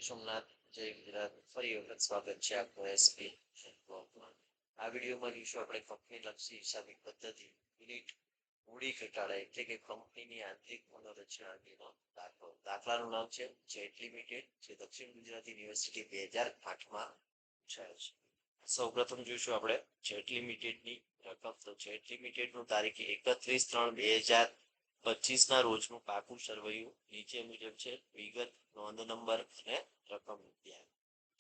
સોમનાથ જય ગુજરાત ફરી વખત સ્વાગત છે આપનું એસપી બ્લોગમાં. આ વિડીયોમાં જોઈશું આપણે કંપની લક્ષી હિસાબી પદ્ધતિ યુનિટ મૂડી ઘટાડા એટલે કે કંપનીની આંતરિક પુનઃરચના અંગેનો દાખલો. દાખલાનું નામ છે જેટ લિમિટેડ, જે દક્ષિણ ગુજરાત યુનિવર્સિટી 2008માં પૂછાયો છે. સૌપ્રથમ જોઈશું આપણે જેટ લિમિટેડની રકમ. તો જેટ લિમિટેડનું તારીખ 31/3/2025 ના રોજનું પાકું સરવૈયું નીચે મુજબ છે. વિગત, નોંધ નંબર અને રકમ રૂપિયા,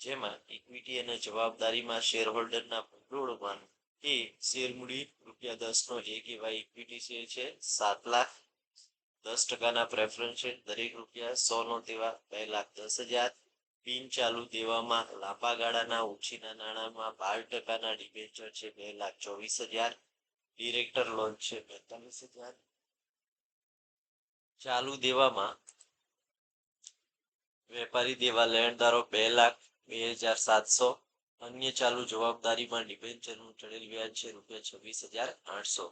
જેમાં ઇક્વિટી અને જવાબદારીમાં શેર હોલ્ડરના ભંડોળમાં એ શેર મૂડી ₹10 નો 1 એવા ઇક્વિટી શેર છે. 7,10,000 પ્રેફરન્સ શેર, દરેક ₹100 નો તેવા 2,10,000. બિન ચાલુ દેવામાં લાંબા ગાળાના ઓછીના નાણાંમાં 12% ડિબેન્ચર છે 2,24,000. ડિરેક્ટર લોન છે 45,000. ચાલુ દેવામાં વેપારી દેવા લેણદારો 2,02,700. અન્ય ચાલુ જવાબદારીમાં ડિબેન્ચરનું ચડેલ વ્યાજ છે ₹26,800.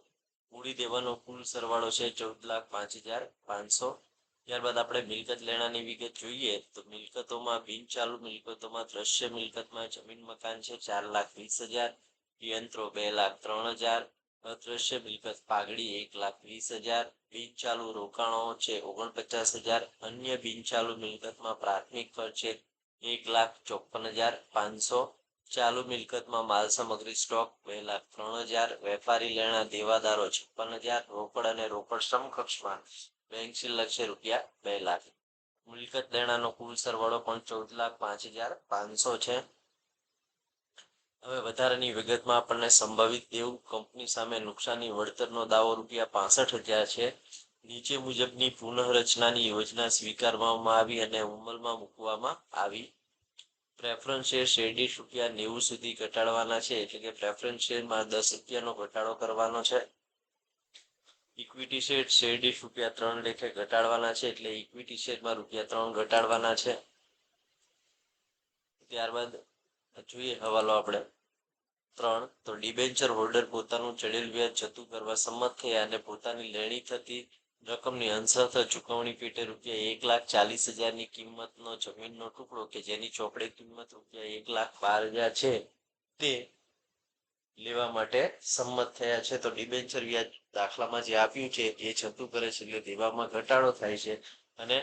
મૂડી દેવાનો કુલ સરવાળો છે 14,05,500. ત્યારબાદ આપણે મિલકત લેણાની વિગત જોઈએ તો મિલકતોમાં બિનચાલુ મિલકતોમાં દ્રશ્ય મિલકતમાં જમીન મકાન છે 4,20,000. યંત્રો 2,03,000. અદ્રશ્ય મિલકત પાઘડી 1,20,000. બિનચાલુ રોકાણો છે 49,000. અન્ય બિનચાલુ મિલકતમાં પ્રાથમિક ખર્ચ છે 1,54,500. ચાલુ મિલકતમાં માલ સામગ્રી સ્ટોક 2,03,000. વેપારી લેણા દેવાદારો 56,000. રોકડ અને રોકડ સમકક્ષમાં બેંક શિલ્લક છે ₹2,00,000. મિલકત લેણાનો કુલ સરવાળો પણ 14,05,500 છે. હવે વધારાની વિગતમાં આપણને સંભવિત દેવું કંપની સામે નુકસાની વળતરનો દાવો ₹65,000 છે. નીચે મુજબની પુનઃરચનાની યોજના સ્વીકારવામાં આવી અને અમલમાં મૂકવામાં આવી. પ્રેફરન્સ શેર શેરડી ₹90 સુધી ઘટાડવાના છે, એટલે કે પ્રેફરન્સ શેરમાં ₹10નો ઘટાડો કરવાનો છે. ઇક્વિટી શેર શેરડી ₹3 લેખે ઘટાડવાના છે, એટલે ઇક્વિટી શેરમાં ₹3 ઘટાડવાના છે. ત્યારબાદ જોઈએ હવાલો આપણે 3. તો ડિબેન્ચર હોલ્ડર પોતાનું ચડેલ વ્યાજ જતું કરવા સંમત થયા અને પોતાની લેણી થતી રકમની અંશતઃ ચૂકવણી પેટે ₹1,40,000 ની કિંમતનો જમીનનો ટુકડો કે જેની ચોપડે કિંમત ₹1,12,000 છે તે લેવા માટે સંમત થયા છે. તો ડિબેન્ચર વ્યાજ દાખલામાં જે આપ્યું છે એ જતું કરે છે, એટલે દેવામાં ઘટાડો થાય છે. અને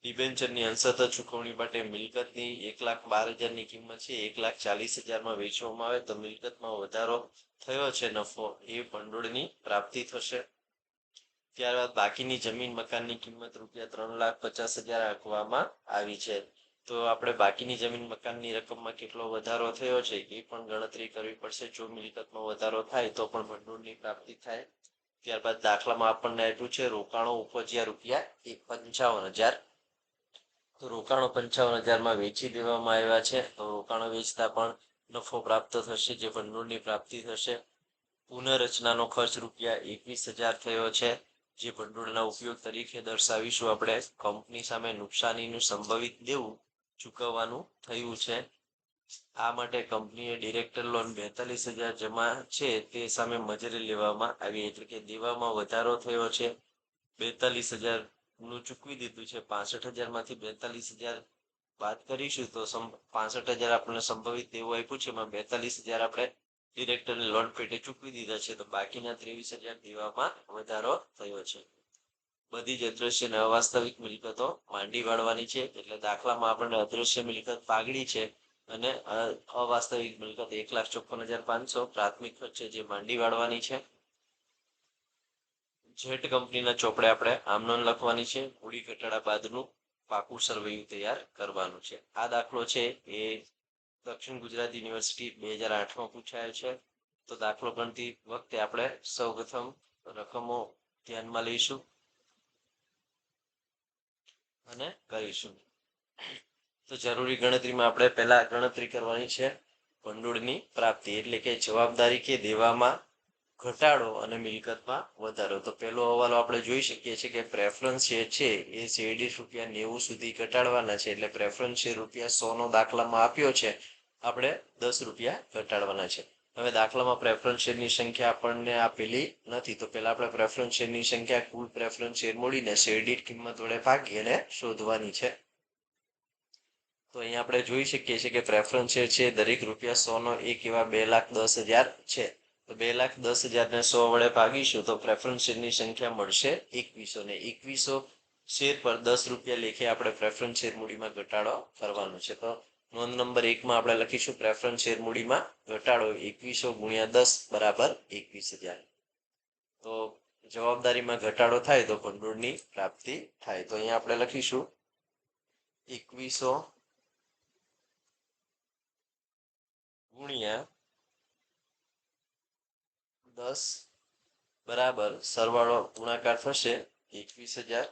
ડિબેન્ચરની અંશતઃ ચૂકવણી માટે મિલકતની 1,12,000 ની કિંમત છે 1,40,000 વેચવામાં આવે તો મિલકતમાં વધારો થયો છે, નફો એ ભંડોળની પ્રાપ્તિ થશે. ત્યારબાદ બાકીની જમીન મકાનની કિંમત ₹3,50,000 આંકવામાં આવી છે. તો આપણે બાકીની જમીન મકાનની રકમમાં કેટલો વધારો થયો છે એ પણ ગણતરી કરવી પડશે. જો મિલકતમાં વધારો થાય તો પણ ભંડોળની પ્રાપ્તિ થાય. ત્યારબાદ દાખલામાં આપણને આપ્યું છે રોકાણો ઉપજ્યા ₹55,000. તો રોકાણો 55,000 વેચી દેવામાં આવ્યા છે. તો રોકાણો વેચતા પણ નફો પ્રાપ્ત થશે, જે ભંડોળની પ્રાપ્તિ થશે. પુનઃરચનાનો ખર્ચ ₹21,000 થયો છે, જે ભંડોળના ઉપયોગ તરીકે દર્શાવીશું આપણે. કંપની સામે નુકસાનીનું સંભવિત દેવું ચૂકવવાનું થયું છે. આ માટે કંપનીએ ડિરેક્ટર લોન 42,000 જમા છે તે સામે મજૂરી લેવામાં આવી, એટલે કે દેવામાં વધારો થયો છે. 42,000 નું ચૂકવી દીધું છે. 65,000 માંથી 42,000 બાદ કરીશું તો 65,000 આપણને સંભવિત દેવું આપ્યું છે, એમાં 42,000 આપણે ડિરેક્ટરની લોન પેટે ચૂકવી દીધા છે. તો બાકીના 23,000 દેવામાં વધારો થયો છે. બધી જ અદ્રશ્ય અને અવાસ્તવિક મિલકતો માંડી વાળવાની છે, એટલે દાખલામાં આપણને અદ્રશ્ય મિલકત પાઘડી છે અને અવાસ્તવિક મિલકત 1,54,500 પ્રાથમિક ખર્ચ છે, જે માંડી વાળવાની છે. જેટ કંપનીના ચોપડે આપણે આમ નોંધ લખવાની છે. મૂડી ઘટાડા બાદનું પાકું સરવૈયું તૈયાર કરવાનું છે. આ દાખલો છે એ દક્ષિણ ગુજરાત યુનિવર્સિટી 2008માં પૂછાયો છે. તો દાખલો ગણતી વખતે આપણે સૌપ્રથમ રકમો ધ્યાનમાં લઈશું અને કરીશું. તો જરૂરી ગણતરીમાં આપણે પહેલા ગણતરી કરવાની છે ભંડોળની પ્રાપ્તિ, એટલે કે જવાબદારી કે દેવામાં ઘટાડો અને મિલકતમાં વધારો. તો પહેલો હવાલો આપણે જોઈ શકીએ છીએ કે પ્રેફરન્સ શેર છે એ શેરડી ₹90 સુધી ઘટાડવાના છે, એટલે પ્રેફરન્સ શેર ₹100 નો દાખલામાં આપ્યો છે, આપણે ₹10 ઘટાડવાના છે. હવે દાખલામાં પ્રેફરન્સ શેરની સંખ્યા આપણને આપેલી નથી, તો પહેલા આપણે પ્રેફરન્સ શેરની સંખ્યા કુલ પ્રેફરન્સ શેર મળીને શેર દીઠ કિંમત વડે ભાગી અને શોધવાની છે. તો અહીંયા આપણે જોઈ શકીએ છીએ કે પ્રેફરન્સ શેર છે દરેક ₹100નો એક એવા 2,10,000 છે. તો 2,10,000 ને 100 વડે ભાગીશું તો પ્રેફરન્સ શેરની સંખ્યા મળશે 2100 ને 2100 શેર પર ₹10 લેખે આપણે પ્રેફરન્સ શેર મૂડીમાં ઘટાડો કરવાનો છે. તો નોંધ નંબર 1 માં આપણે લખીશું પ્રેફરન્સ શેર મૂડીમાં ઘટાડો 2100 × 10 બરાબર 21,000. તો જવાબદારીમાં ઘટાડો થાય તો ભંડોળની પ્રાપ્તિ થાય. તો અહીંયા આપણે લખીશું 2100 × 10 બરાબર સરવાળો ગુણાકાર થશે 21,000.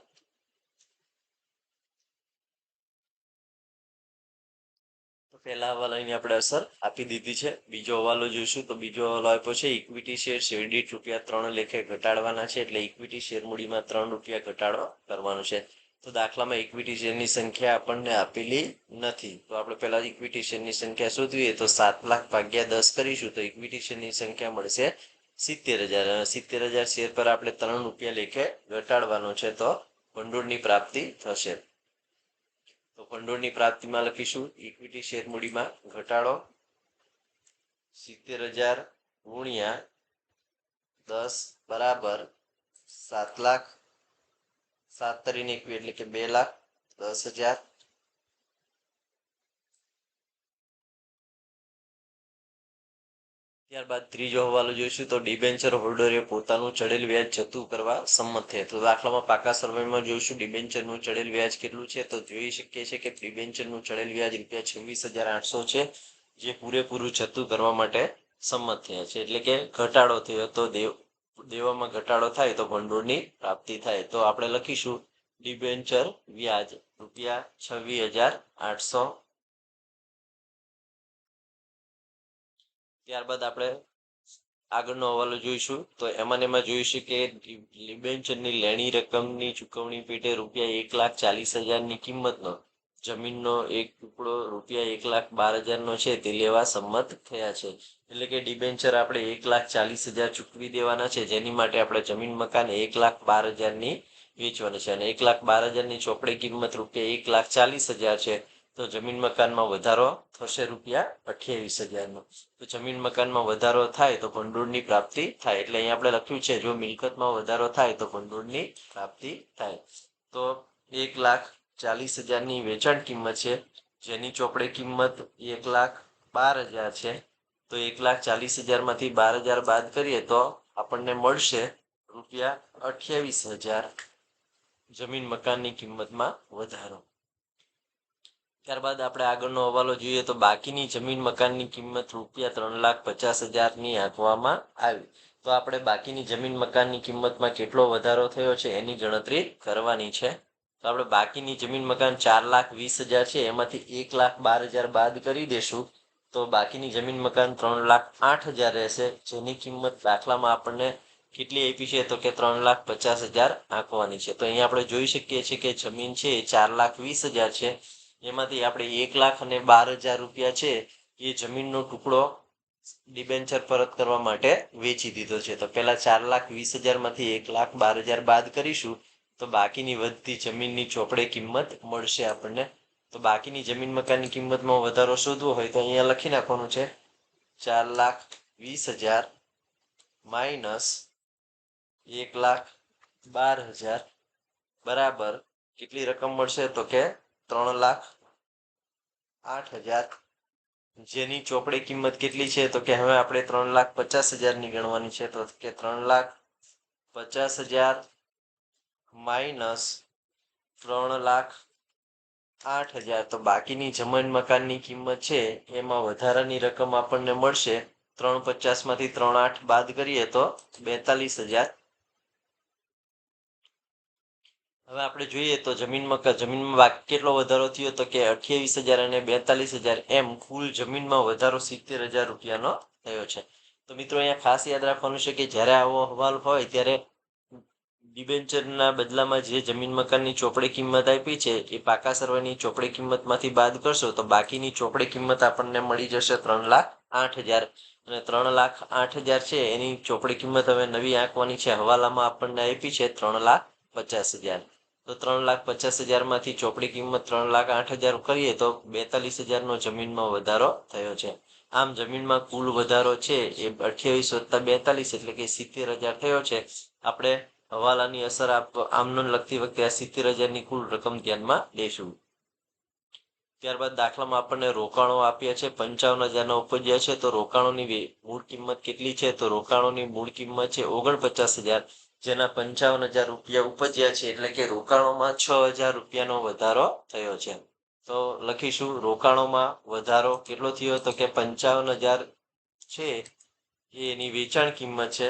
તો પહેલા હવાલાની આપણે અસર આપી દીધી છે. બીજો હવાલો જોઈશું તો બીજો હવાલો આપ્યો છે ઇક્વિટી શેર શેરદીઠ ₹3 લેખે ઘટાડવાના છે. એટલે ઇક્વિટી શેર મૂડીમાં ₹3 ઘટાડો કરવાનો છે. તો દાખલામાં ઇક્વિટી શેરની સંખ્યા આપણને આપેલી નથી. તો આપણે પહેલા ઇક્વિટી શેરની સંખ્યા શોધવીએ તો 7 લાખ ભાગ્યા 10 કરીશું તો ઇક્વિટી શેરની સંખ્યા મળશે 70,000. 70,000 શેર પર આપણે ₹3 લેખે ઘટાડવાનો છે તો ભંડોળની પ્રાપ્તિ થશે. તો ભંડોળની પ્રાપ્તિમાં લખીશું ઇક્વિટી શેર મૂડીમાં ઘટાડો 70,000 × 10 બરાબર 7 લાખ 7 તરીને 21 એટલે કે 2,10,000. ત્યારબાદ ત્રીજો હવાલો જોઈશું તો ડિબેન્ચર હોલ્ડરે પોતાનું ચડેલ વ્યાજ જતું કરવા સંમત થયા. તો દાખલામાં પાકા સરવાળામાં જોઈશું ડિબેન્ચરનું ચડેલ વ્યાજ કેટલું છે તો જોઈ શકીએ છીએ કે ડિબેન્ચરનું ચડેલ વ્યાજ ₹26,800 છે જે પૂરેપૂરું જતું કરવા માટે સંમત થયા છે. એટલે કે ઘટાડો થયો તો દેવામાં ઘટાડો થાય તો ભંડોળની પ્રાપ્તિ થાય. તો આપણે લખીશું ડિબેન્ચર વ્યાજ ₹26,800. ત્યારબાદ આપણે આગળનો હવાલો જોઈશું તો એમાં જોઈશું કે ડિબેન્ચરની લેણી રકમની ચૂકવણી પેટે ₹1,40,000 ની કિંમતનો જમીનનો એક ટુકડો ₹1,12,000 છે તે લેવા સંમત થયા છે. એટલે કે ડિબેન્ચર આપણે ₹1,40,000 ચૂકવી દેવાના છે જેની માટે આપણે જમીન મકાન ₹1,12,000 ની વેચવાની છે. અને ₹1,12,000 ની ચોપડી કિંમત ₹1,40,000 છે. તો જમીન મકાનમાં વધારો થશે ₹28,000 નો. તો જમીન મકાનમાં વધારો થાય તો ભંડોળની પ્રાપ્તિ થાય. એટલે અહીંયા આપણે લખ્યું છે જો મિલકતમાં વધારો થાય તો ભંડોળની પ્રાપ્તિ થાય. તો ₹1,40,000 ની વેચાણ કિંમત છે જેની ચોપડે કિંમત ₹1,12,000 છે. તો ₹1,40,000 માંથી 12,000 બાદ કરીએ તો આપણને મળશે ₹28,000 જમીન મકાનની કિંમતમાં વધારો. ત્યારબાદ આપણે આગળનો હવાલો જોઈએ તો બાકીની જમીન મકાનની કિંમત ₹3,50,000 ની આંકવામાં આવી. તો આપણે બાકીની જમીન મકાનની કિંમતમાં કેટલો વધારો થયો છે એની ગણતરી કરવાની છે. તો આપણે બાકીની જમીન મકાન ₹4,20,000 છે એમાંથી ₹1,12,000 બાદ કરી દેશું તો બાકીની જમીન મકાન ₹3,08,000 રહેશે જેની કિંમત દાખલામાં આપણને કેટલી આપી છે તો કે ₹3,50,000 આંકવાની છે. તો અહીંયા આપણે જોઈ શકીએ છીએ કે જમીન છે એ ₹4,20,000 છે. એમાંથી આપણે ₹1,12,000 છે એ જમીનનો ટુકડો ડિબેન્ચર પરત કરવા માટે વેચી દીધો છે. તો પહેલા ₹4,20,000 માંથી ₹1,12,000 બાદ કરીશું તો બાકીની વધતી જમીનની ચોપડે કિંમત મળશે આપણને. તો બાકીની જમીન મકાનની કિંમતમાં વધારો શોધવો હોય તો અહીંયા લખી નાખવાનું છે ₹4,20,000 માઇનસ ₹1,12,000 બરાબર કેટલી રકમ મળશે તો કે ₹3,08,000. જેની ચોપડી કિંમત કેટલી છે તો કે હવે આપણે ₹3,50,000 ની ગણવાની છે. તો કે ₹3,50,000 માઇનસ ₹3,08,000. તો બાકીની જમીન મકાનની કિંમત છે એમાં વધારાની રકમ આપણને મળશે 3,50 માંથી 3,08 બાદ કરીએ તો 42,000. હવે આપણે જોઈએ તો જમીનમાં કેટલો વધારો થયો તો કે 28,000 અને 42,000 એમ કુલ જમીનમાં વધારો ₹70,000 નો થયો છે. તો મિત્રો અહીંયા ખાસ યાદ રાખવાનું છે કે જ્યારે આવો અહેવાલ હોય ત્યારે ડિબેન્ચરના બદલામાં જે જમીન મકાનની ચોપડી કિંમત આપી છે એ પાકા સરવાળાની ચોપડી કિંમતમાંથી બાદ કરશો તો બાકીની ચોપડી કિંમત આપણને મળી જશે 3,08,000. અને 3,08,000 છે એની ચોપડી કિંમત હવે નવી આંકવાની છે. હવાલામાં આપણને આપી છે 3,50,000. તો 3,50,000 માંથી ચોપડી કિંમત 3,08,000 કરીએ તો 42,000 નો જમીનમાં વધારો થયો છે. આમ જમીનમાં કુલ વધારો છે એ 28 વત્તા 42 એટલે કે 70,000 થયો છે. આપણે હવાલાની અસર આમનોન લખતી વખતે આ 70,000 ની કુલ રકમ ધ્યાનમાં લેશું. ત્યારબાદ દાખલામાં આપણને રોકાણો આપ્યા છે 55,000 ઉપજ્યા છે. તો રોકાણોની મૂળ કિંમત કેટલી છે? તો રોકાણોની મૂળ કિંમત છે 49,000, જેના 55,000 રૂપિયા ઉપજ્યા છે, એટલે કે રોકાણોમાં 6,000 રૂપિયાનો વધારો થયો છે. તો લખીશું રોકાણોમાં વધારો કેટલો થયો? તો કે 55,000 છે એ એની વેચાણ કિંમત છે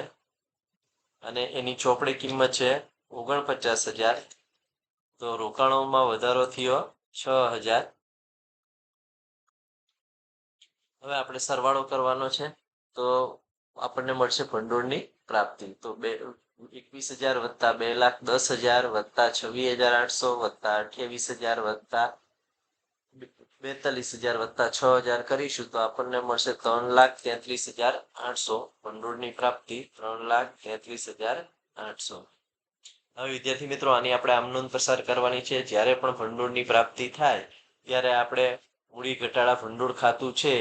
અને એની ચોપડી કિંમત છે 49,000. તો રોકાણોમાં વધારો થયો 6,000. હવે આપણે સરવાળો કરવાનો છે. તો આપણને મળશે ભંડોળની પ્રાપ્તિ. તો 21,000 વત્તા 2,10,000 વત્તા 26,800 વત્તા 28,000 વત્તા 42,000 વત્તા 6,000 કરીશું તો આપણને મળશે 3,33,800. ભંડોળની પ્રાપ્તિ 3,33,800. હવે વિદ્યાર્થી મિત્રો આની આપણે આમનોંધ પસાર કરવાની છે. જ્યારે પણ ભંડોળની પ્રાપ્તિ થાય ત્યારે આપણે મૂડી ઘટાડા ભંડોળ ખાતું છે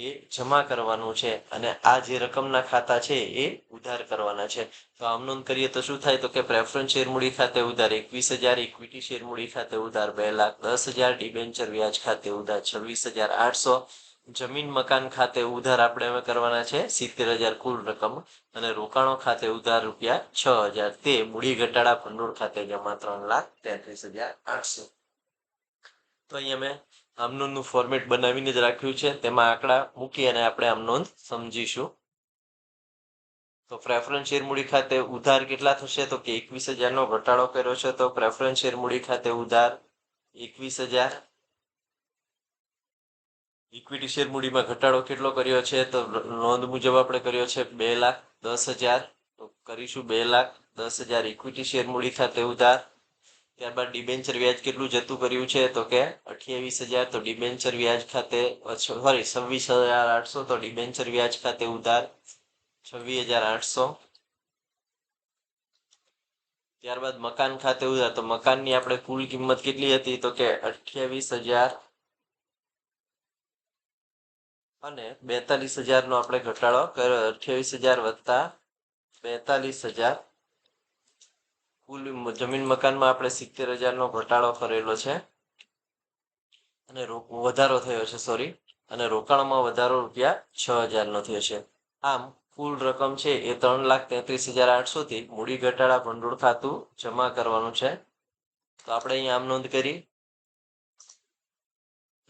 એ જમા કરવાનું છે અને આ જે રકમના ખાતા છે એ ઉધાર કરવાના છે. તો આમનોંધ કરીએ તો શું થાય? તો કે પ્રેફરન્સ શેર મૂડી ખાતે ઉધાર 21,000, ઇક્વિટી શેર મૂડી ખાતે ઉધાર 2,10,000, ડિબેન્ચર વ્યાજ ખાતે ઉધાર 26,800, જમીન મકાન ખાતે ઉધાર આપણે હવે કરવાના છે 70,000 કુલ રકમ અને રોકાણો ખાતે ઉધાર રૂપિયા 6,000. તે મૂડી ઘટાડા ભંડોળ ખાતે જમા 3,33,800. તો અહીંયા મેં આમનોંધનું ફોર્મેટ બનાવીને જ રાખ્યું છે. તેમાં આંકડા મૂકી અને આપણે આમનોંધ સમજીશું. તો પ્રેફરન્સ શેર મૂડી ખાતે ઉધાર કેટલા થશે? તો કે 21,000 નો ઘટાડો કર્યો છે. તો પ્રેફરન્સ શેર મૂડી ખાતે ઉધાર 21,000. ઇક્વિટી શેર મૂડીમાં ઘટાડો કેટલો કર્યો છે? તો નોંધ મુજબ આપણે કર્યો છે 2,10,000. તો કરીશું 2,10,000 ઇક્વિટી શેર મૂડી ખાતે ઉધાર. ત્યારબાદ ડિબેન્ચર વ્યાજ કેટલું જતું કર્યું છે? તો કે 28,000. તો ડિબેન્ચર વ્યાજ ખાતે 26,800. તો ડિબેન્ચર વ્યાજ ખાતે ઉધાર 26,800. ત્યારબાદ મકાન ખાતે ઉધાર. તો મકાનની આપણે કુલ કિંમત કેટલી હતી? તો કે 28,000 અને 42,000 નો આપણે ઘટાડો કર્યો. 28,000 વત્તા 42,000. કુલ જમીન મકાનમાં આપણે 70,000 નો ઘટાડો કરેલો છે અને વધારો થયો છે અને રોકાણમાં વધારો રૂપિયા 6,000 નો થયો છે. આમ કુલ રકમ છે એ 3,33,800 થી મૂડી ઘટાડા ભંડોળ ખાતું જમા કરવાનું છે. તો આપણે અહીંયા આમ નોંધ કરી.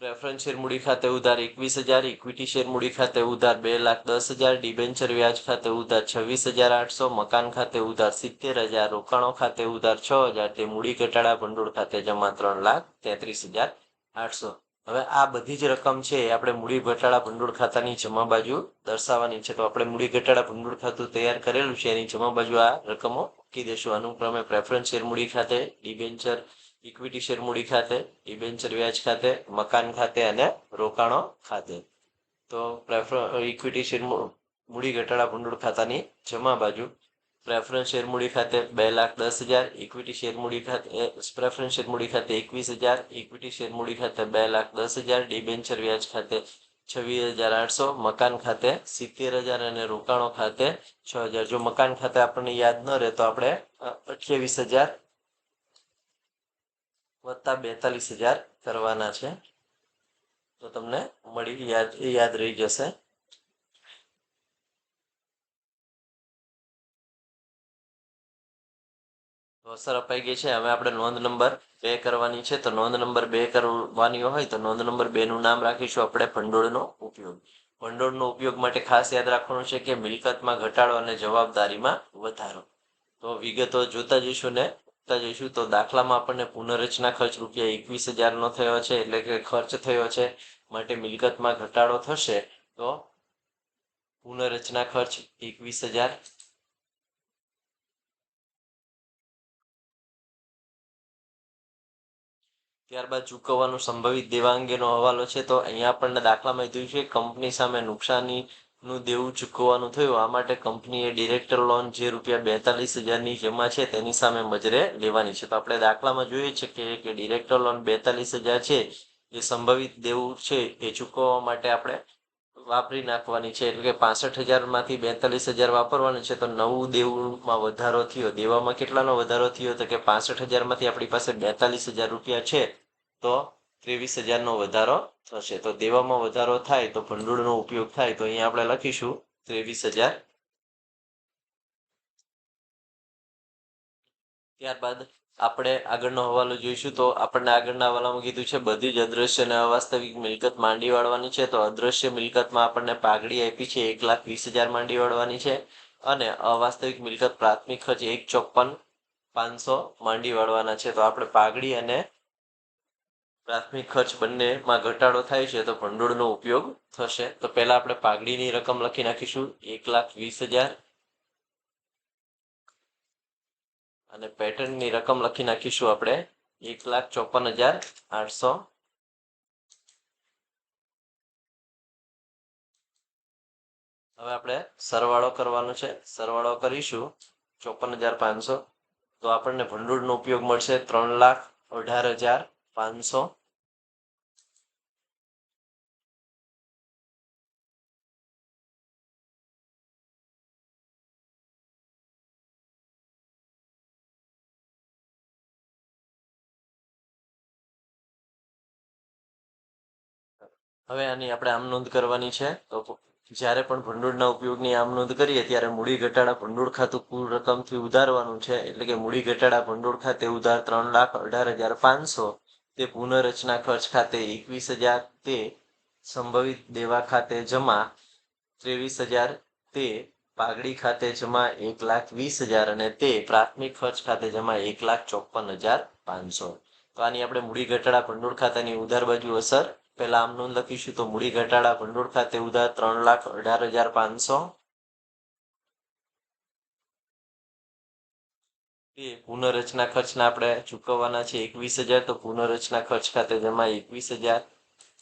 પ્રેફરન્સ શેર મૂડી ખાતે ઉધાર 21,000, ઇક્વિટી શેર મૂડી ખાતે ઉધાર 2,10,000, ડિબેન્ચર વ્યાજ ખાતે ઉધાર 26,800, મકાન ખાતે ઉધાર 70,000, રોકાણો ખાતે ઉધાર 6,000. તે મૂડી ઘટાડા ભંડોળ ખાતે જમા 3,33,800. હવે આ બધી જ રકમ છે એ આપણે મૂડી ઘટાડા ભંડોળ ખાતાની જમા બાજુ દર્શાવવાની છે. તો આપણે મૂડી ઘટાડા ભંડોળ ખાતું તૈયાર કરેલું છે એની જમા બાજુ આ રકમો મૂકી દેશું. અનુક્રમે પ્રેફરન્સ શેર મૂડી ખાતે, ડિબેન્ચર ઇક્વિટી શેર મૂડી ખાતે, ડિબેન્ચર વ્યાજ ખાતે, મકાન ખાતે અને રોકાણો ખાતે. તો ઇક્વિટી શેર મૂડી ઘટાડા ભંડોળ ખાતાની જમા બાજુ પ્રેફરન્સ શેર મૂડી ખાતે 2,10,000, ઇક્વિટી શેર મૂડી ખાતે પ્રેફરન્સ શેર મૂડી ખાતે 21,000, ઇક્વિટી શેર મૂડી ખાતે 2,10,000, ડિબેન્ચર વ્યાજ ખાતે 26,800, મકાન ખાતે 70,000 અને રોકાણો ખાતે 6,000. જો મકાન ખાતે આપણને યાદ ન રહે તો આપણે 28,000 વત્તા 42,000 કરવાના છે. તો તમને યાદ રહી જશે. તો અસર અપાઈ ગઈ છે. હવે આપણે નોંધ નંબર 2 કરવાની છે. તો નોંધ નંબર 2 કરવાની હોય તો નોંધ નંબર 2 નું નામ રાખીશું આપણે ભંડોળનો ઉપયોગ. ભંડોળનો ઉપયોગ માટે ખાસ યાદ રાખવાનું છે કે મિલકતમાં ઘટાડો અને જવાબદારીમાં વધારો. તો વિગતો જોતા જઈશું ને જઈશું. તો દાખલામાં આપણને પુનઃરચના ખર્ચ રૂપિયા 21,000 નો થયો છે, એટલે કે ખર્ચ થયો છે માટે મિલકતમાં ઘટાડો થશે. તો પુનઃરચના ખર્ચ 21,000. ત્યારબાદ ચૂકવવાનું સંભવિત દેવા અંગેનો હવાલો છે. તો અહીંયા આપણને દાખલામાં કીધું છે કંપની સામે નુકસાની નું દેવું ચૂકવવાનું થયું. આ માટે કંપનીએ ડિરેક્ટર લોન જે ₹42,000ની જમા છે તેની સામે મજરે લેવાની છે. તો આપણે દાખલામાં જોઈએ છે કે ડિરેક્ટર લોન 42,000 છે એ સંભવિત દેવું છે એ ચૂકવવા માટે આપણે વાપરી નાખવાની છે. એટલે કે 65,000માંથી 42,000 વાપરવાનું છે. તો નવું દેવુંમાં વધારો થયો. દેવામાં કેટલાનો વધારો થયો? તો કે 65,000માંથી આપણી પાસે ₹42,000 છે, તો 23,000નો વધારો થશે. તો દેવામાં વધારો થાય તો ભંડોળનો ઉપયોગ થાય. તો અહીંયા આપણે લખીશું 23,000. ત્યારબાદ આપણે આગળનો હવાલો જોઈશું. તો આપણને આગળના હવાલામાં કીધું છે બધી જ અદ્રશ્ય અને અવાસ્તવિક મિલકત માંડી વાળવાની છે. તો અદ્રશ્ય મિલકતમાં આપણને પાઘડી આપી છે 1,20,000 માંડી વાળવાની છે. અને અવાસ્તવિક મિલકત પ્રાથમિક ખર્ચ 1,54,500 માંડી વાળવાના છે. તો આપણે પાઘડી અને પ્રાથમિક ખર્ચ બંનેમાં ઘટાડો થાય છે તો ભંડોળનો ઉપયોગ થશે. તો પહેલા આપણે પાઘડીની રકમ લખી નાખીશું 1,20,000 અને પેટર્નની રકમ લખી નાખીશું આપણે 1,54,800. હવે આપણે સરવાળો કરવાનો છે. સરવાળો કરીશું 54,500. તો આપણને ભંડોળનો ઉપયોગ મળશે 3,18,500. હવે આની આપણે આમ નોંધ કરવાની છે. તો જ્યારે પણ ભંડોળના ઉપયોગની આમ નોંધ કરીએ ત્યારે મૂડી ઘટાડા ભંડોળ ખાતું કુલ રકમથી ઉધારવાનું છે. એટલે કે મૂડી ઘટાડા ભંડોળ ખાતે ઉધાર 3,18,500. તે પુનઃરચના ખર્ચ ખાતે 21,000. તે સંભવિત દેવા ખાતે જમા 23,000. તે પાઘડી ખાતે જમા 1,20,000 અને તે પ્રાથમિક ખર્ચ ખાતે જમા 1,54,500. તો આની આપણે મૂડી ઘટાડા ભંડોળ ખાતાની ઉધાર બાજુ અસર પહેલા આમ નોંધ લખીશું. તો મૂડી ઘટાડા ભંડોળ ખાતે ઉધાર 3,18,500. તે પુનઃરચના ખર્ચના આપણે ચૂકવવાના છે 21,000. તો પુનઃરચના ખર્ચ ખાતે જમા 21,000.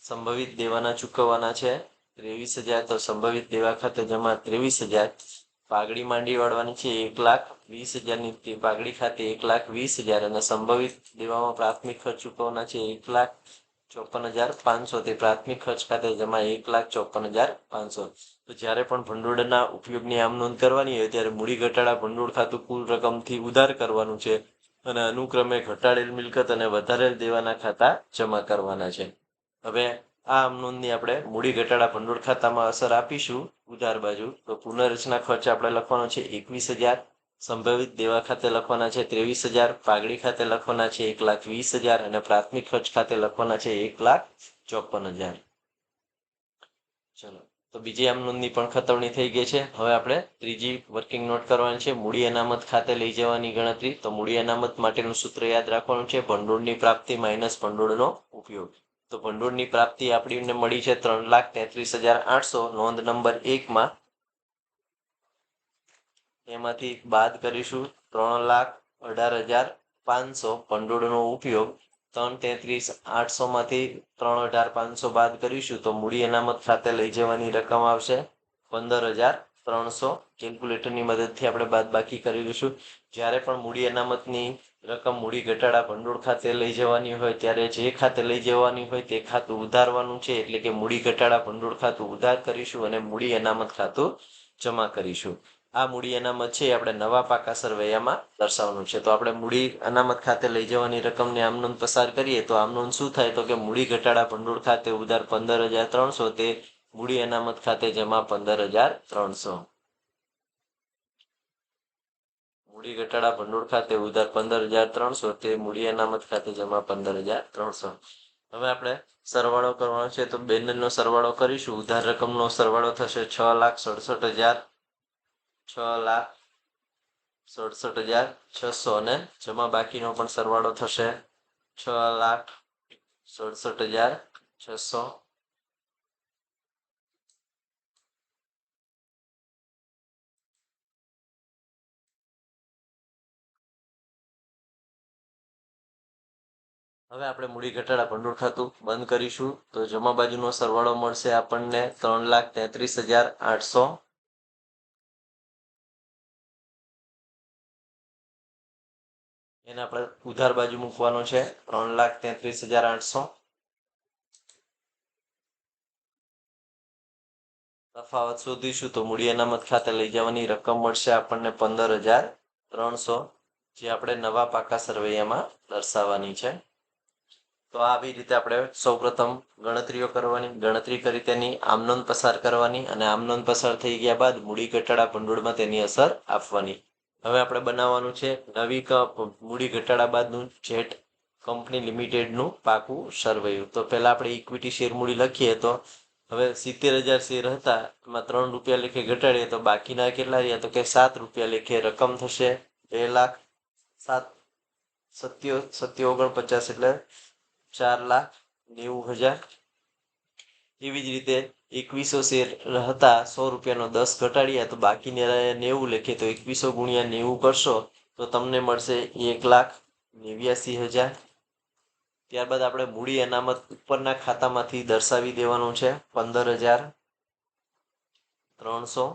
સંભવિત દેવાના ચૂકવવાના છે 23,000. તો સંભવિત દેવા ખાતે જમા 23,000. પાઘડી માંડી વાળવાની છે 1,20,000ની પાઘડી ખાતે 1,20,000 અને સંભવિત દેવામાં પ્રાથમિક ખર્ચ ચૂકવવાના છે 1,54,500. તે પ્રાથમિક ખર્ચ ખાતે જમા 1,54,500. તો જ્યારે પણ ભંડોળના ઉપયોગની આમ નોંધ કરવાની હોય ત્યારે મૂડી ઘટાડા ભંડોળ ખાતું કુલ રકમથી ઉધાર કરવાનું છે અને અનુક્રમે ઘટાડેલ મિલકત અને વધારેલ દેવાના ખાતા જમા કરવાના છે. હવે આ આમ નોંધની આપણે મૂડી ઘટાડા ભંડોળ ખાતામાં અસર આપીશું ઉધાર બાજુ. તો પુનઃરચના ખર્ચ આપણે લખવાનો છે 21,000. સંભવિત દેવા ખાતે લખવાના છે 23,000. પાઘડી ખાતે લખવાના છે 1,20,000 અને પ્રાથમિક ખર્ચ ખાતે લખવાના છે 1,54,000. ચલો, તો બીજી આમ નોંધની પણ ખતવણી થઈ ગઈ છે. હવે આપણે ત્રીજી વર્કિંગ નોટ કરવાની છે મૂડી અનામત ખાતે લઈ જવાની ગણતરી. તો મૂડી અનામત માટેનું સૂત્ર યાદ રાખવાનું છે ભંડોળની પ્રાપ્તિ માઇનસ ભંડોળનો ઉપયોગ. તો ભંડોળની પ્રાપ્તિ આપણને મળી છે 3,33,800 નોંધ નંબર 1માં. એમાંથી બાદ કરીશું 3,18,500 ભંડોળનો ઉપયોગ. 3,33,800માંથી 3,18,500 બાદ કરીશું તો મૂડી અનામત ખાતે લઈ જવાની રકમ આવશે 15,300. કેલ્ક્યુલેટરની મદદથી આપણે બાદ બાકી કરી દઈશું. જ્યારે પણ મૂડી અનામતની રકમ મૂડી ઘટાડા ભંડોળ ખાતે લઈ જવાની હોય ત્યારે જે ખાતે લઈ જવાની હોય તે ખાતું ઉધારવાનું છે. એટલે કે મૂડી ઘટાડા ભંડોળ ખાતું ઉધાર કરીશું અને મૂડી અનામત ખાતું જમા કરીશું. આ મૂડી અનામત છે આપણે નવા પાકા સરવૈયામાં દર્શાવવાનું છે. તો આપણે મૂડી અનામત ખાતે લઈ જવાની રકમને આમ નોંધ પસાર કરીએ તો આમ નોંધ શું થાય? તો કે મૂડી ઘટાડા ભંડોળ ખાતે ઉધાર 15,300. તે મૂડી અનામત ખાતે જમા 15,300. મૂડી ઘટાડા ભંડોળ ખાતે ઉધાર 15,300. તે મૂડી અનામત ખાતે જમા 15,300. હવે આપણે સરવાળો કરવાનો છે. તો બંનેનો સરવાળો કરીશું. ઉધાર રકમનો સરવાળો થશે 6,67,000. 6,67,600 અને જમા બાકીનો પણ સરવાળો થશે 6,67,600. હવે આપણે મૂડી ઘટાડા ભંડોળ ખાતું બંધ કરીશું તો જમા બાજુનો સરવાળો મળશે આપણને 3,33,800. એને આપણે ઉધાર બાજુ મૂકવાનો છે 3,33,800. તફાવત શોધીશું તો મૂડી અનામત ખાતે લઈ જવાની રકમ મળશે આપણને 15,300, જે આપણે નવા પાકા સરવૈયામાં દર્શાવવાની છે. તો આવી રીતે આપણે સૌપ્રથમ ગણતરીઓ કરવાની, ગણતરી કરી તેની આમનોંધ પસાર કરવાની અને આમનોંધ પસાર થઈ ગયા બાદ મૂડી ઘટાડા ભંડોળમાં તેની અસર આપવાની. હવે આપણે બનાવવાનું છે નવી મૂડી ઘટાડા બાદનું જેટ કંપની લિમિટેડનું પાકું સરવૈયું. તો પહેલા આપણે ઇક્વિટી શેર મૂડી લખીએ તો હવે 70,000 શેર હતા, એમાં 3 રૂપિયા લેખે ઘટાડીએ તો બાકીના કેટલા રહ્યા તો કે 7 રૂપિયા લેખે રકમ થશે 2,07,49 એટલે 4,90,000. એવી જ રીતે 2100 શેર હતા, 100 રૂપિયાનો 10 ઘટાડ્યા તો બાકીને 90 લેખે તો 2100 ગુણ્યા 90 કરશો તો તમને મળશે 1,89,000. ત્યારબાદ આપણે મૂડી અનામત ઉપરના ખાતામાંથી દર્શાવી દેવાનું છે 15,300.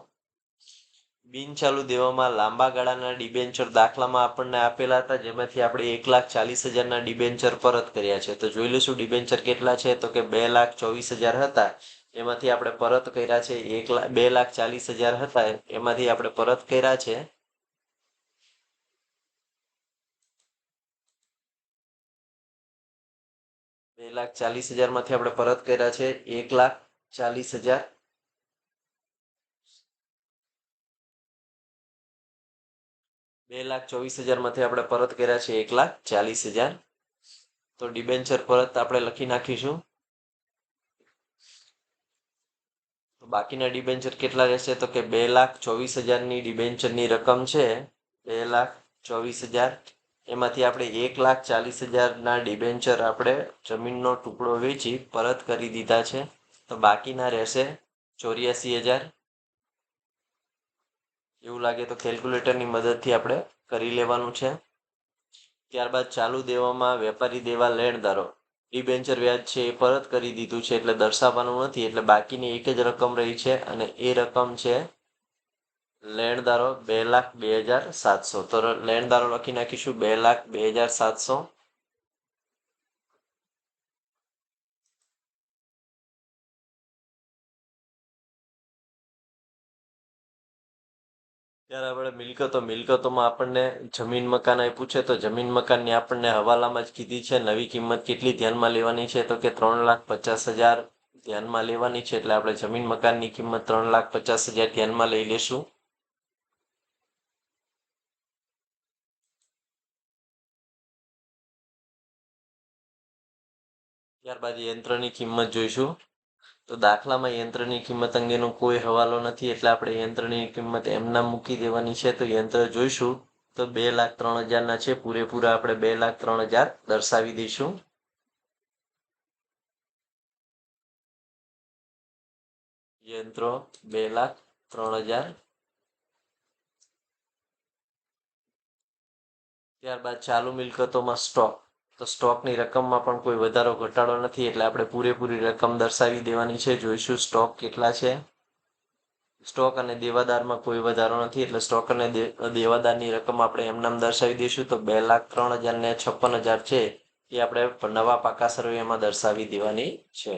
બિનચાલુ દેવામાં લાંબા ગાળાના ડિબેન્ચર દાખલામાં આપણને આપેલા હતા, જેમાંથી આપણે 1,40,000ના ડિબેન્ચર પરત કર્યા છે. તો જોઈ લઈશું ડિબેન્ચર કેટલા છે તો કે 2,24,000 હતા, એમાંથી આપણે પરત કર્યા છે 2,40,000 હતા, એમાંથી આપણે પરત કર્યા છે 2,40,000 માંથી આપણે પરત કર્યા છે 1,40,000. 2,24,000 માંથી આપણે પરત કર્યા છે 1,40,000. તો ડિબેન્ચર પરત આપણે લખી નાખીશું. તો બાકીના ડિબેન્ચર કેટલા રહેશે તો કે 2,24,000ની ડિબેન્ચરની રકમ છે 2,24,000. એમાંથી આપણે 1,40,000ના ડિબેન્ચર આપણે જમીનનો ટુકડો વેચી પરત કરી દીધા છે. તો બાકીના રહેશે 84,000. એવું લાગે તો કેલ્ક્યુલેટરની મદદથી આપણે કરી લેવાનું છે. ત્યારબાદ ચાલુ દેવામાં વેપારી દેવા લેણદારો ડિબેન્ચર વ્યાજ છે એ પરત કરી દીધું છે એટલે દર્શાવવાનું નથી, એટલે બાકીની એક જ રકમ રહી છે અને એ રકમ છે લેણદારો 2,02,700. તો લેણદારો લખી નાખીશું 2,02,700. ત્યારે આપણે મિલકતોમાં આપણને જમીન મકાન આપ્યું છે, તો જમીન મકાનની આપણને હવાલામાં જ કીધી છે. નવી કિંમત કેટલી ધ્યાનમાં લેવાની છે તો કે 3,50,000 ધ્યાનમાં લેવાની છે, એટલે આપણે જમીન મકાનની કિંમત 3,50,000 ધ્યાનમાં લઈ લેશું. ત્યારબાદ યંત્રની કિંમત જોઈશું. તો દાખલામાં યંત્રની કિંમત અંગેનો કોઈ હવાલો નથી, એટલે આપણે યંત્રની કિંમત એમના મૂકી દેવાની છે. તો યંત્ર જોઈશું તો 2,03,000ના છે, પૂરેપૂરા આપણે 2,03,000 દર્શાવી દઈશું. યંત્રો 2,03,000. ત્યારબાદ ચાલુ મિલકતોમાં સ્ટોક. તો સ્ટોકની રકમમાં પણ કોઈ વધારો ઘટાડો નથી, એટલે આપણે પૂરેપૂરી રકમ દર્શાવી દેવાની છે. જોઈશું સ્ટોક કેટલા છે. સ્ટોક અને દેવાદારમાં કોઈ વધારો નથી, એટલે સ્ટોક અને દેવાદારની રકમ આપણે એમનામ દર્શાવી દઈશું. તો 2,03,000 ને 56,000 છે એ આપણે નવા પાકા સરવૈયામાં દર્શાવી દેવાની છે.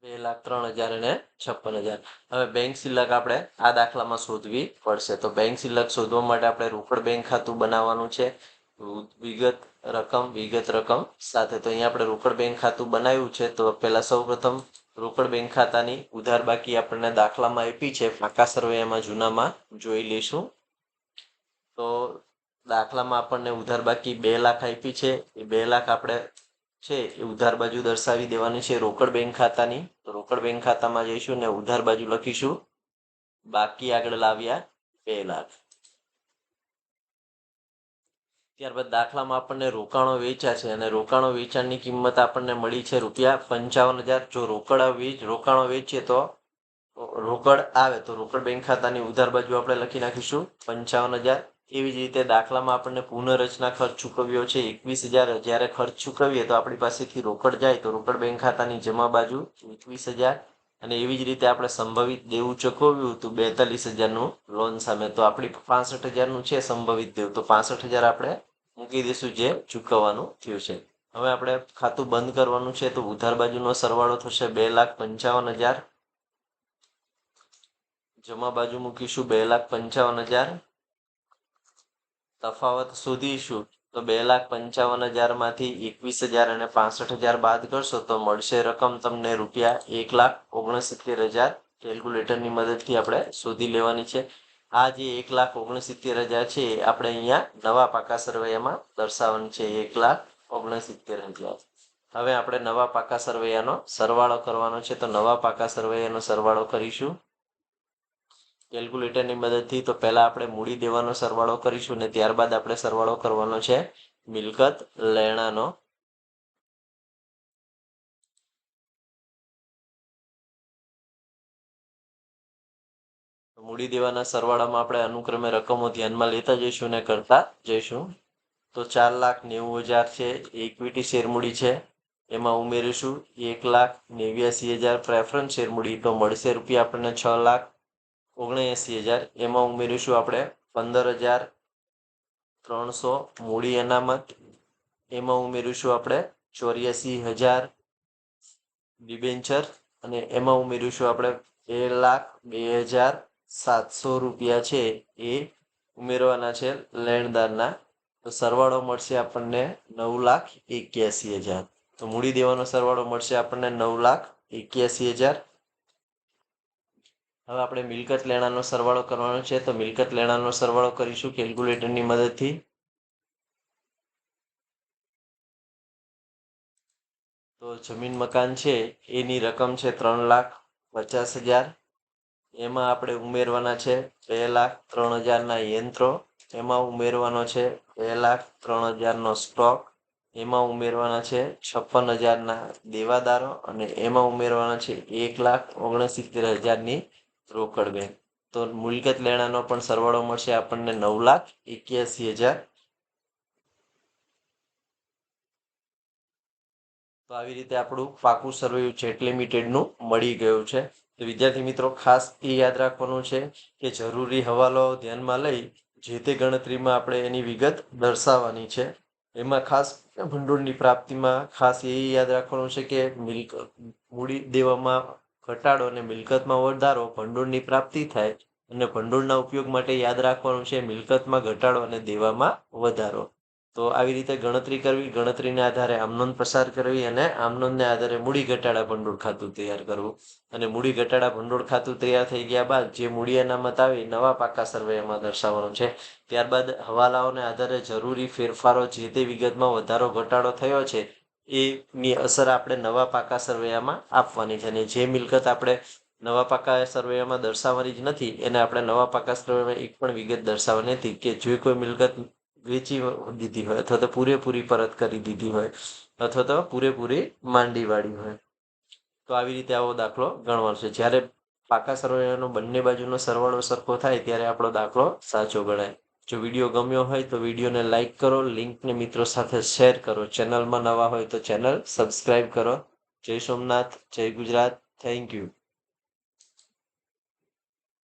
2,03,000 અને 56,000. હવે બેંક શિલ્લક આપણે આ દાખલામાં શોધવી પડશે. તો બેંક શિલ્લક શોધવા માટે આપણે રોકડ બેંક ખાતું બનાવવાનું છે વિગત રકમ સાથે. તો અહીંયા આપણે રોકડ બેંક ખાતું બનાવ્યું છે. તો પહેલા સૌપ્રથમ રોકડ બેંક ખાતાની ઉધાર બાકી આપણને દાખલામાં આપી છે, પાકા સરવૈયામાં જૂનામાં જોઈ લઈશું. તો દાખલામાં આપણને ઉધાર બાકી 2 લાખ આપી છે, એ 2 લાખ આપણે છે એ ઉધાર બાજુ દર્શાવી દેવાની છે રોકડ બેંક ખાતાની. તો રોકડ બેંક ખાતામાં જઈશું ને ઉધાર બાજુ લખીશું બાકી આગળ લાવ્યા 2 લાખ. ત્યારબાદ દાખલામાં આપણને રોકાણો વેચ્યા છે અને રોકાણો વેચાણની કિંમત આપણને મળી છે ₹55,000. જો રોકાણો વેચીએ તો રોકડ આવે તો રોકડ બેંક ખાતાની ઉધાર બાજુ આપણે લખી નાખીશું 55,000. એવી જ રીતે દાખલામાં આપણને પુનઃરચના ખર્ચ ચૂકવ્યો છે 21,000. જ્યારે ખર્ચ ચૂકવીએ તો આપણી પાસેથી રોકડ જાય તો રોકડ બેંક ખાતાની જમા બાજુ 21,000. અને એવી જ રીતે આપણે સંભવિત દેવું ચૂકવ્યું હતું 42,000નું લોન સામે, તો આપણી 65,000નું છે સંભવિત દેવું, તો 65,000 આપણે મૂકી દઈશું જે ચૂકવવાનું થયું છે. હવે આપણે ખાતું બંધ કરવાનું છે તો ઉધાર બાજુનો સરવાળો થશે 2,55,000. જમા બાજુ મૂકીશું 2,55,000. તફાવત શોધીશું તો 2,55,000 માંથી 21,000 અને 65,000 બાદ કરશો તો મળશે રકમ તમને ₹1,69,000. કેલ્ક્યુલેટરની મદદથી આપણે શોધી લેવાની છે. આ જે 1,69,000 છે આપણે અહીંયા નવા પાકા સરવૈયામાં દર્શાવવાની છે 1,69,000. હવે આપણે નવા પાકા સરવૈયાનો સરવાળો કરવાનો છે તો નવા પાકા સરવૈયાનો સરવાળો કરીશું કેલ્ક્યુલેટરની મદદથી. તો પહેલા આપણે મૂડી દેવાનો સરવાળો કરીશું ને ત્યારબાદ આપણે સરવાળો કરવાનો છે મિલકત લેણાનો. મૂડી દેવાના સરવાળામાં આપણે અનુક્રમે રકમો ધ્યાનમાં લેતા જઈશું ને કરતા જઈશું. તો 4,90,000 છે ઇક્વિટી શેરમૂડી છે, એમાં ઉમેરીશું 1,89,000 પ્રેફરન્સ શેરમૂડી, તો મળશે રૂપિયા આપણને 6,79,000. એમાં ઉમેરીશું આપણે 15,300 મૂડી અનામત, એમાં ઉમેરીશું આપણે 84,000 ડિબેન્ચર અને એમાં ઉમેરીશું આપણે 2,02,700 રૂપિયા છે એ ઉમેરવાના છે લેણદારના. તો સરવાળો મળશે આપણને 9,81,000. તો મૂડી દેવાનો સરવાળો મળશે આપણને 9,81,000. હવે આપણે મિલકત લેણાનો સરવાળો કરવાનો છે તો મિલકત લેણાનો સરવાળો કરીશું કેલ્ક્યુલેટરની મદદથી. તો જમીન મકાન છે એની રકમ છે 3,50,000. એમાં આપણે ઉમેરવાના છે 2,03,000ના યંત્રો, એમાં ઉમેરવાનો છે 2,03,000નો સ્ટોક, એમાં ઉમેરવાના છે 56,000ના દેવાદારો અને એમાં ઉમેરવાના છે 1,69,000ની રોકડ બેંક. તો મિલકત લેણાનો પણ સરવાળો મળશે આપણને 9,81,000. તો આવી રીતે આપણું પાકું સરવૈયું જેટ લિમિટેડનું મળી ગયું છે. તો વિદ્યાર્થી મિત્રો ખાસ એ યાદ રાખવાનું છે કે જરૂરી હવાલો ધ્યાનમાં લઈ જે તે ગણતરીમાં આપણે એની વિગત દર્શાવવાની છે. એમાં ખાસ ભંડોળની પ્રાપ્તિમાં ખાસ એ યાદ રાખવાનું છે કે મૂડી દેવામાં ઘટાડો અને મિલકતમાં વધારો ભંડોળની પ્રાપ્તિ થાય, અને ભંડોળના ઉપયોગ માટે યાદ રાખવાનું છે મિલકતમાં ઘટાડો અને દેવામાં વધારો. તો આવી રીતે ગણતરી કરવી, ગણતરીના આધારે આમનોંધ પસાર કરવી અને આમનોંધને આધારે મૂડી ઘટાડા ભંડોળ ખાતું તૈયાર કરવું. અને મૂડી ઘટાડા ભંડોળ ખાતું તૈયાર થઈ ગયા બાદ જે મૂડી અનામત આવી નવા પાકા સરવૈયામાં દર્શાવવાનું છે. ત્યારબાદ હવાલાઓને આધારે જરૂરી ફેરફારો જે તે વિગતમાં વધારો ઘટાડો થયો છે એની અસર આપણે નવા પાકા સરવૈયામાં આપવાની છે. અને જે મિલકત આપણે નવા પાકા સરવૈયામાં દર્શાવવાની જ નથી એને આપણે નવા પાકા સરવૈયામાં એક પણ વિગત દર્શાવવાની નથી. કે જે કોઈ મિલકત વેચી દીધી હોય અથવા તો પૂરેપૂરી પરત કરી દીધી હોય અથવા તો પૂરેપૂરી માંડી વાળી હોય, તો આવી રીતે આવો દાખલો ગણવાનો છે. જ્યારે પાકા સરવૈયાનો બંને બાજુનો સરવાળો સરખો થાય ત્યારે આપણો દાખલો સાચો ગણાય. જો વિડીયો ગમ્યો હોય તો વિડીયોને લાઇક કરો, લિંકને મિત્રો સાથે શેર કરો, ચેનલમાં નવા હોય તો ચેનલ સબસ્ક્રાઈબ કરો. જય સોમનાથ, જય ગુજરાત, થેન્ક યુ.